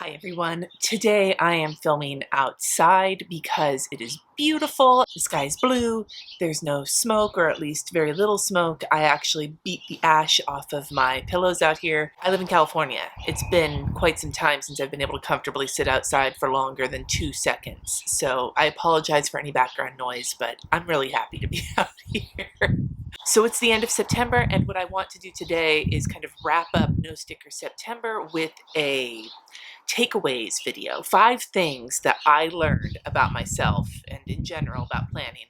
Hi everyone. Today I am filming outside because it is beautiful. The sky is blue. There's no smoke, or at least very little smoke. I actually beat the ash off of my pillows out here. I live in California. It's been quite some time since I've been able to comfortably sit outside for longer than 2 seconds. So I apologize for any background noise, but I'm really happy to be out here. So it's the end of September, and what I want to do today is kind of wrap up No Sticker September with a takeaways video. 5 things that I learned about myself and in general about planning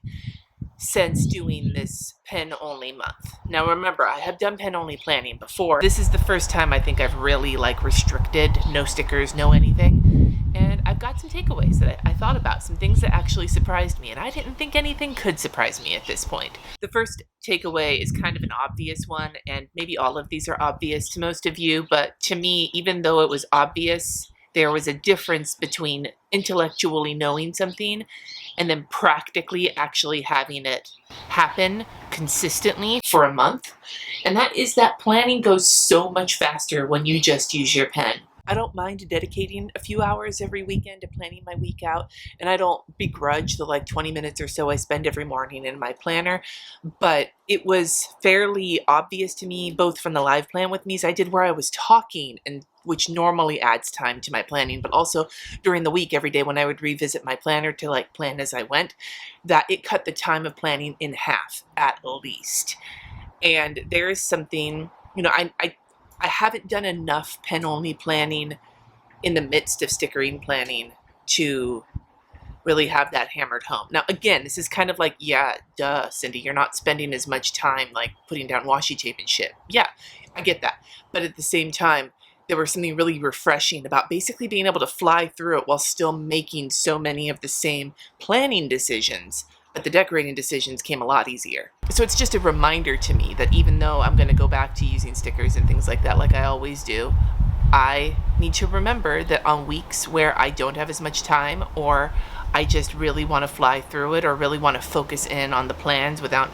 since doing this pen only month. Now remember, I have done pen only planning before. This is the first time I think I've really restricted, no stickers, no anything. And I've got some takeaways that I thought about, some things that actually surprised me, and I didn't think anything could surprise me at this point. The first takeaway is kind of an obvious one, and maybe all of these are obvious to most of you, but to me, even though it was obvious, there was a difference between intellectually knowing something and then practically actually having it happen consistently for a month. And that is that planning goes so much faster when you just use your pen. I don't mind dedicating a few hours every weekend to planning my week out, and I don't begrudge the 20 minutes or so I spend every morning in my planner, but it was fairly obvious to me, both from the live plan with me's I did where I was talking, and which normally adds time to my planning, but also during the week every day when I would revisit my planner to plan as I went, that it cut the time of planning in half at least. And there is something, I haven't done enough pen only planning in the midst of stickering planning to really have that hammered home. Now again, this is kind of yeah, duh, Cindy, you're not spending as much time putting down washi tape and shit. Yeah, I get that. But at the same time, there was something really refreshing about basically being able to fly through it while still making so many of the same planning decisions, but the decorating decisions came a lot easier. So it's just a reminder to me that even though I'm going to go back to using stickers and things like that like I always do, I need to remember that on weeks where I don't have as much time, or I just really want to fly through it, or really want to focus in on the plans without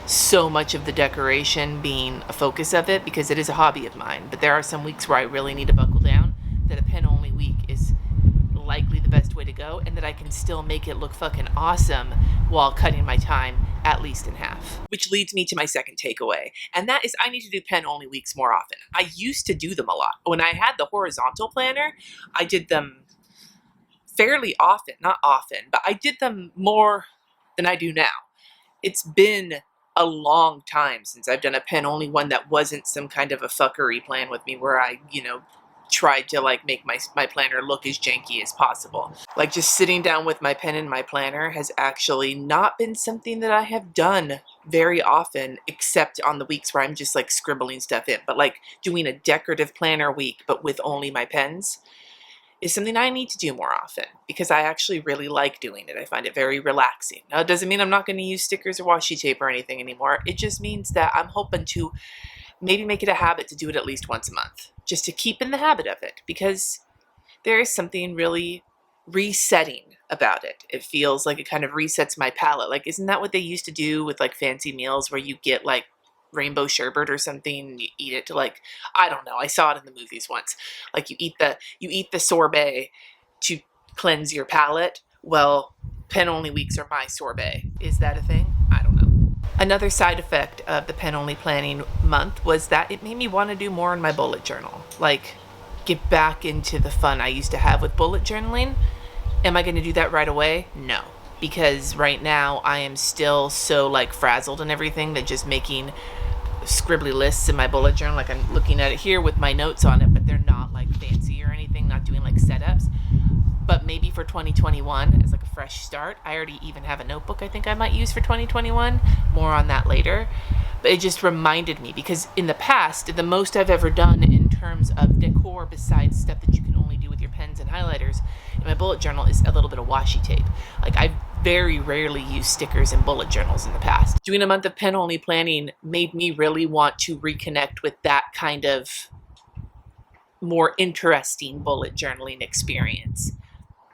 so much of the decoration being a focus of it, because it is a hobby of mine, but there are some weeks where I really need to buckle down, that a pen only week is likely the best way to go, and that I can still make it look fucking awesome while cutting my time at least in half. Which leads me to my second takeaway, and that is I need to do pen only weeks more often. I used to do them a lot. When I had the horizontal planner, I did them fairly often, not often, but I did them more than I do now. It's been a long time since I've done a pen only one that wasn't some kind of a fuckery plan with me where I, tried to make my planner look as janky as possible. Just sitting down with my pen in my planner has actually not been something that I have done very often, except on the weeks where I'm just scribbling stuff in. But doing a decorative planner week, but with only my pens, is something I need to do more often, because I actually really like doing it. I find it very relaxing. Now, it doesn't mean I'm not going to use stickers or washi tape or anything anymore. It just means that I'm hoping to maybe make it a habit to do it at least once a month, just to keep in the habit of it, because there is something really resetting about it. It feels like it kind of resets my palate. Isn't that what they used to do with fancy meals where you get rainbow sherbet or something and you eat it to I don't know, I saw it in the movies once. You eat the sorbet to cleanse your palate. Well, pen only weeks are my sorbet. Is that a thing? I don't know. Another side effect of the pen only planning month was that it made me want to do more in my bullet journal. Get back into the fun I used to have with bullet journaling. Am I going to do that right away? No. Because right now I am still so frazzled and everything that just making scribbly lists in my bullet journal, I'm looking at it here with my notes on it, but they're not fancy or anything, not doing setups. But maybe for 2021 as a fresh start, I already even have a notebook I think I might use for 2021. More on that later. But it just reminded me, because in the past, the most I've ever done in terms of decor besides stuff that you can only do with your pens and highlighters in my bullet journal is a little bit of washi tape. I've very rarely used stickers in bullet journals in the past. Doing a month of pen only planning made me really want to reconnect with that kind of more interesting bullet journaling experience.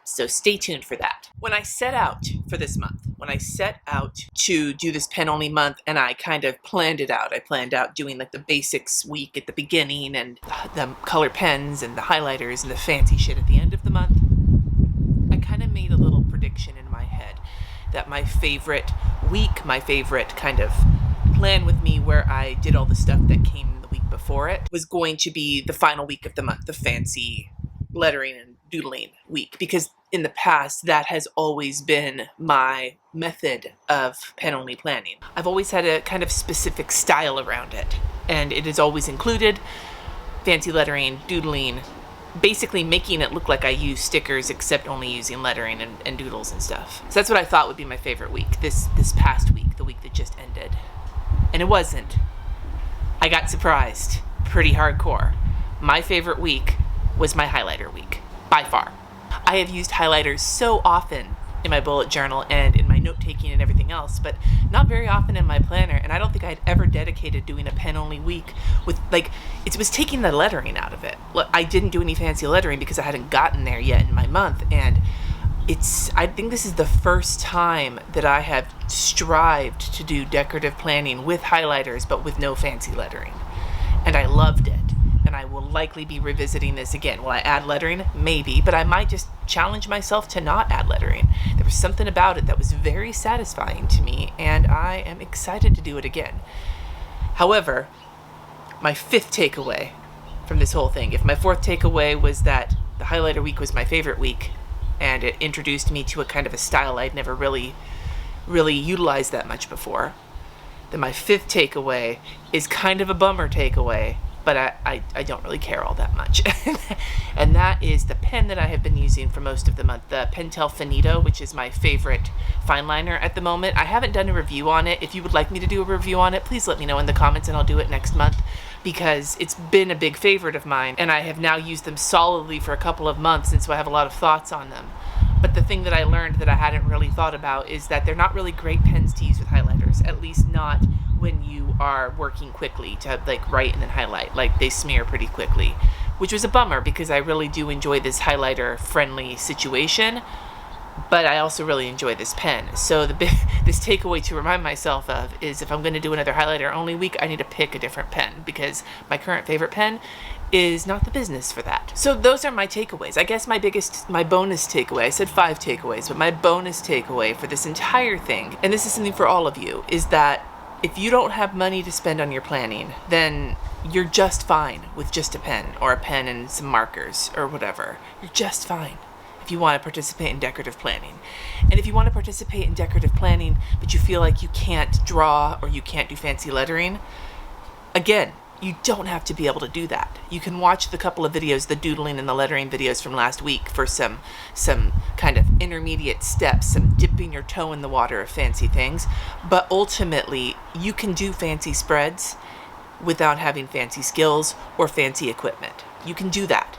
So stay tuned for that. When I set out for this month, when I set out to do this pen only month, and I kind of planned it out, I planned out doing like the basics week at the beginning and the color pens and the highlighters and the fancy shit at the end of the month. I kind of made a little prediction in my head that my favorite week, my favorite kind of plan with me where I did all the stuff that came the week before it, was going to be the final week of the month, the fancy lettering and doodling week, because in the past that has always been my method of pen only planning. I've always had a kind of specific style around it, and it has always included fancy lettering, doodling, basically making it look like I use stickers except only using lettering and doodles and stuff. So that's what I thought would be my favorite week, this past week, the week that just ended. And it wasn't. I got surprised pretty hardcore. My favorite week was my highlighter week, by far. I have used highlighters so often in my bullet journal and in my note-taking and everything else, but not very often in my planner, and I don't think I'd ever dedicated doing a pen-only week with, like, it was taking the lettering out of it. I didn't do any fancy lettering because I hadn't gotten there yet in my month, and I think this is the first time that I have strived to do decorative planning with highlighters, but with no fancy lettering, and I loved it. And I will likely be revisiting this again. Will I add lettering? Maybe, but I might just challenge myself to not add lettering. There was something about it that was very satisfying to me, and I am excited to do it again. However, my fifth takeaway from this whole thing, if my fourth takeaway was that the highlighter week was my favorite week, and it introduced me to a kind of a style I'd never really utilized that much before, then my fifth takeaway is kind of a bummer takeaway, but I don't really care all that much. And that is the pen that I have been using for most of the month, the Pentel Finito, which is my favorite fine liner at the moment. I haven't done a review on it. If you would like me to do a review on it, please let me know in the comments and I'll do it next month, because it's been a big favorite of mine, and I have now used them solidly for a couple of months, and so I have a lot of thoughts on them. But the thing that I learned that I hadn't really thought about is that they're not really great pens to use with highlighters, at least not when you are working quickly to like write and then highlight. Like, they smear pretty quickly, which was a bummer because I really do enjoy this highlighter friendly situation, but I also really enjoy this pen. So this takeaway to remind myself of is, if I'm going to do another highlighter only week, I need to pick a different pen, because my current favorite pen is not the business for that. So those are my takeaways. I guess my bonus takeaway, I said 5 takeaways, but my bonus takeaway for this entire thing, and this is something for all of you, is that if you don't have money to spend on your planning, then you're just fine with just a pen, or a pen and some markers or whatever. You're just fine if you want to participate in decorative planning. And if you want to participate in decorative planning, but you feel like you can't draw or you can't do fancy lettering, again, you don't have to be able to do that. You can watch the couple of videos, the doodling and the lettering videos from last week, for some kind of intermediate steps, some dipping your toe in the water of fancy things. But ultimately, you can do fancy spreads without having fancy skills or fancy equipment. You can do that.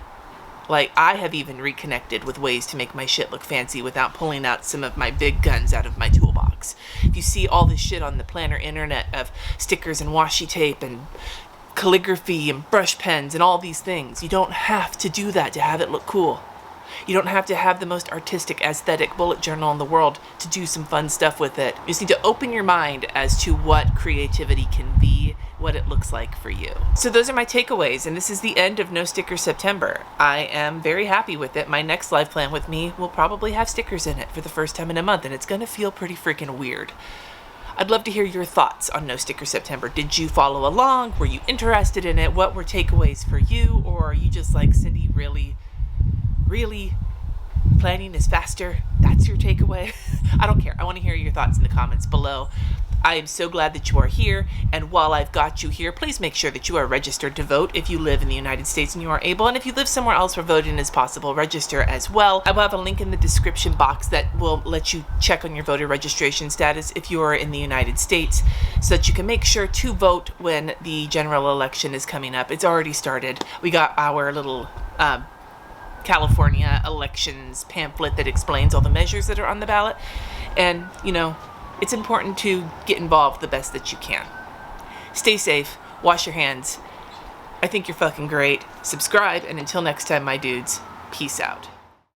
Like, I have even reconnected with ways to make my shit look fancy without pulling out some of my big guns out of my toolbox. If you see all this shit on the planner internet of stickers and washi tape and calligraphy and brush pens and all these things, you don't have to do that to have it look cool. You don't have to have the most artistic, aesthetic bullet journal in the world to do some fun stuff with it. You just need to open your mind as to what creativity can be, what it looks like for you. So those are my takeaways, and this is the end of No Sticker September. I am very happy with it. My next live plan with me will probably have stickers in it for the first time in a month, and it's gonna feel pretty freaking weird. I'd love to hear your thoughts on No Sticker September. Did you follow along? Were you interested in it? What were takeaways for you? Or are you just like, Cindy, really planning is faster? That's your takeaway? I don't care. I want to hear your thoughts in the comments below. I am so glad that you are here, and while I've got you here, please make sure that you are registered to vote if you live in the United States and you are able, and if you live somewhere else where voting is possible, register as well. I will have a link in the description box that will let you check on your voter registration status if you are in the United States, so that you can make sure to vote when the general election is coming up. It's already started. We got our little California elections pamphlet that explains all the measures that are on the ballot, and, you know, it's important to get involved the best that you can. Stay safe, wash your hands. I think you're fucking great. Subscribe, and until next time, my dudes, peace out.